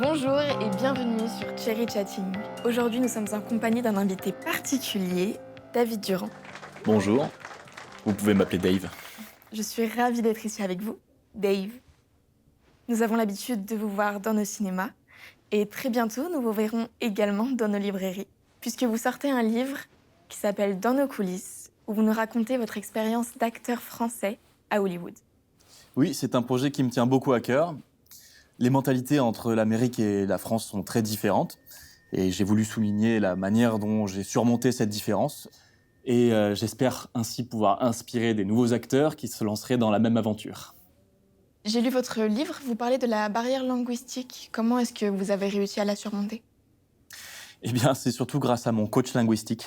Bonjour et bienvenue sur Cherry Chatting. Aujourd'hui, nous sommes en compagnie d'un invité particulier, David Durand. Bonjour, vous pouvez m'appeler Dave. Je suis ravie d'être ici avec vous, Dave. Nous avons l'habitude de vous voir dans nos cinémas et très bientôt, nous vous verrons également dans nos librairies, puisque vous sortez un livre qui s'appelle Dans nos coulisses, où vous nous racontez votre expérience d'acteur français à Hollywood. Oui, c'est un projet qui me tient beaucoup à cœur. Les mentalités entre l'Amérique et la France sont très différentes et j'ai voulu souligner la manière dont j'ai surmonté cette différence et j'espère ainsi pouvoir inspirer des nouveaux acteurs qui se lanceraient dans la même aventure. J'ai lu votre livre, vous parlez de la barrière linguistique. Comment est-ce que vous avez réussi à la surmonter? Eh bien, c'est surtout grâce à mon coach linguistique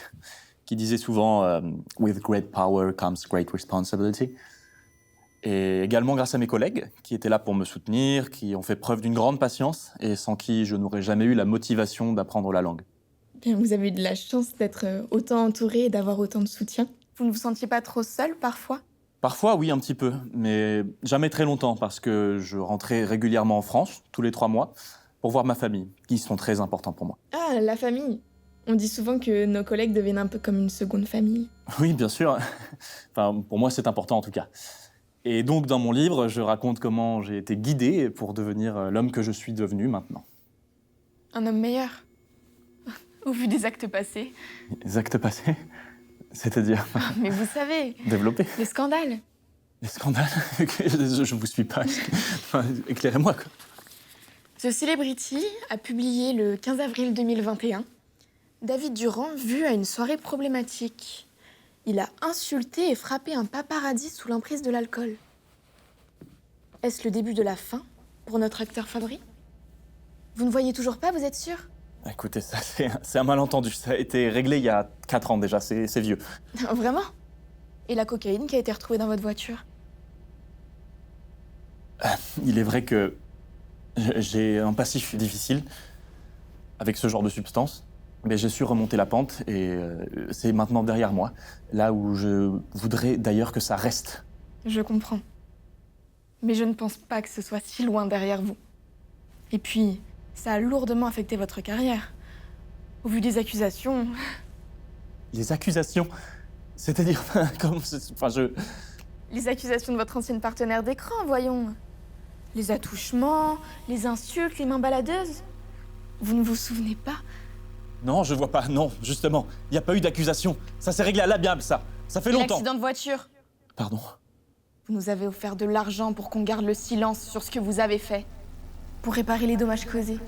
qui disait souvent « With great power comes great responsibility ». Et également grâce à mes collègues qui étaient là pour me soutenir, qui ont fait preuve d'une grande patience et sans qui je n'aurais jamais eu la motivation d'apprendre la langue. Bien, vous avez eu de la chance d'être autant entouré et d'avoir autant de soutien. Vous ne vous sentiez pas trop seul parfois? Parfois, oui, un petit peu, mais jamais très longtemps parce que je rentrais régulièrement en France, tous les 3 mois, pour voir ma famille, qui sont très importants pour moi. Ah, la famille. On dit souvent que nos collègues deviennent un peu comme une seconde famille. Oui, bien sûr. Enfin, pour moi, c'est important en tout cas. Et donc, dans mon livre, je raconte comment j'ai été guidé pour devenir l'homme que je suis devenu maintenant. Un homme meilleur. Au vu des actes passés. Les actes passés, c'est-à-dire Mais vous savez, développer. les scandales. Les scandales, je vous suis pas. Enfin, éclairez-moi, quoi. The Celebrity a publié le 15 avril 2021 David Durand vu à une soirée problématique. Il a insulté et frappé un paparazzi sous l'emprise de l'alcool. Est-ce le début de la fin pour notre acteur favori? Vous ne voyez toujours pas, vous êtes sûr? Écoutez, ça, c'est un malentendu. Ça a été réglé il y a 4 ans déjà, c'est vieux. Vraiment? Et la cocaïne qui a été retrouvée dans votre voiture? Il est vrai que j'ai un passif difficile avec ce genre de substance, mais j'ai su remonter la pente et c'est maintenant derrière moi, là où je voudrais d'ailleurs que ça reste. Je comprends. Mais je ne pense pas que ce soit si loin derrière vous. Et puis, ça a lourdement affecté votre carrière. Au vu des accusations... Les accusations, c'est-à-dire, Les accusations de votre ancienne partenaire d'écran, voyons. Les attouchements, les insultes, les mains baladeuses. Vous ne vous souvenez pas? Non, je vois pas, non, justement. Il n'y a pas eu d'accusation. Ça s'est réglé à l'amiable, ça. Ça fait longtemps. L'accident de voiture. Pardon? Vous nous avez offert de l'argent pour qu'on garde le silence sur ce que vous avez fait. Pour réparer les dommages causés.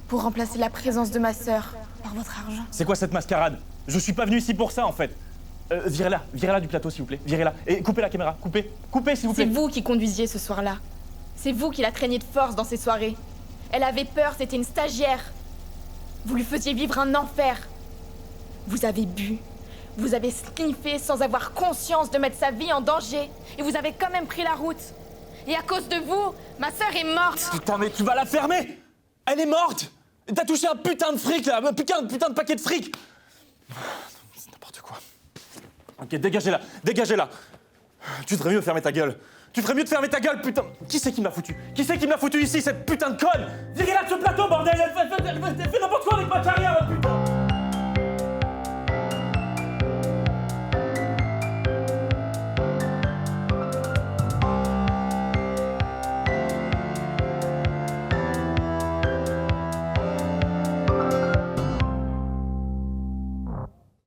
Pour remplacer la présence de ma sœur par votre argent. C'est quoi cette mascarade? Je suis pas venu ici pour ça, en fait. Virez-la du plateau, s'il vous plaît. Virez-la. Et coupez la caméra. Coupez, s'il vous plaît. C'est vous qui conduisiez ce soir-là. C'est vous qui la traîniez de force dans ces soirées. Elle avait peur, c'était une stagiaire. Vous lui faisiez vivre un enfer. Vous avez bu. Vous avez sniffé sans avoir conscience de mettre sa vie en danger. Et vous avez quand même pris la route. Et à cause de vous, ma sœur est morte. Putain, mais tu vas la fermer! Elle est morte! T'as touché un putain de fric, là! Un putain de paquet de fric! C'est n'importe quoi. Ok, dégagez-la! Dégagez-la! Tu devrais mieux fermer ta gueule! Tu ferais mieux de fermer ta gueule, putain! Qui c'est qui me l'a foutu? Qui c'est qui me l'a foutu ici, cette putain de conne? Virez-la de ce plateau, bordel! Elle fait n'importe quoi avec ma carrière, putain!